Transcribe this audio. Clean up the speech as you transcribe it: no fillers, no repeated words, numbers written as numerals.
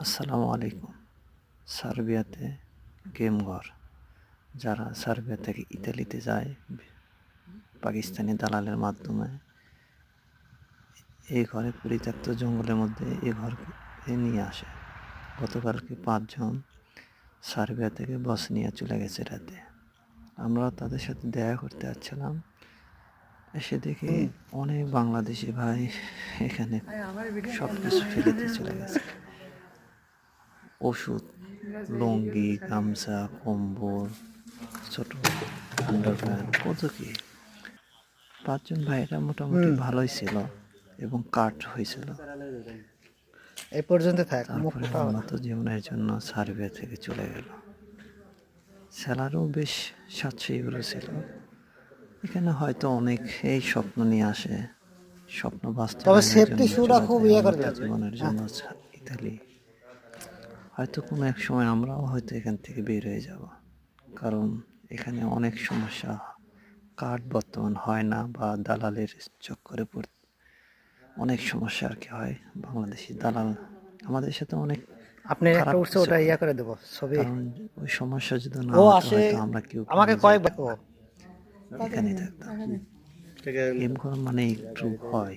আসসালামু আলাইকুম। সার্বিয়াতে গেম ঘর, যারা সার্বিয়া থেকে ইতালিতে যায় পাকিস্তানি দালালের মাধ্যমে, এই ঘরে পরিত্যক্ত জঙ্গলের মধ্যে এই ঘরকে নিয়ে আসে। গতকালকে 5 জন সার্বিয়া থেকে বসনিয়া চলে গেছে রাতে। আমরা তাদের সাথে দেখা করতে যাচ্ছিলাম, এসে দেখি অনেক বাংলাদেশি ভাই এখানে সব কিছু ফেলে দিয়ে চলে গেছে। ওষুধ, লুঙ্গি, গামছা, কম্বল, ছোট আন্ডারপ্যান্ট, কত কি। 5 জন ভাইরা মোটামুটি ভালোই ছিল এবং কাট হয়েছিল। এই পর্যন্ত থাক। তারপরে উন্নত জীবনের জন্য সার্বিয়া থেকে চলে গেল। স্যালারিও বেশ 700 ইউরো ছিল। এখানে হয়তো অনেক এই স্বপ্ন নিয়ে আসে, স্বপ্ন তবে বাস্তবায়নের সেফটি জন্য শুটা চলে খুব যায় ইয়ে করে উন্নত লাগবে। জীবনের জন্য ইতালি। হয়তো কোনো এক সময় আমরাও হয়তো এখান থেকে বের হয়ে যাব, কারণ এখানে অনেক সমস্যা। কার্ড বর্তমান হয় না, বা দালালের চক্করে পড়ে অনেক সমস্যা আর কি হয়। বাংলাদেশি দালাল আমাদের সাথে অনেক আপনি একটা খারাপ উঠছে কিছু ওটা করে, ইয়া করে দেবো ছবি। কারণ ওই সমস্যা যদি না ও হতো আসে হয়তো আমরা কেউ আমাকে নিজে কয়েকবার এখানেই থাকতাম। গেম করা মানে একটু ভয়,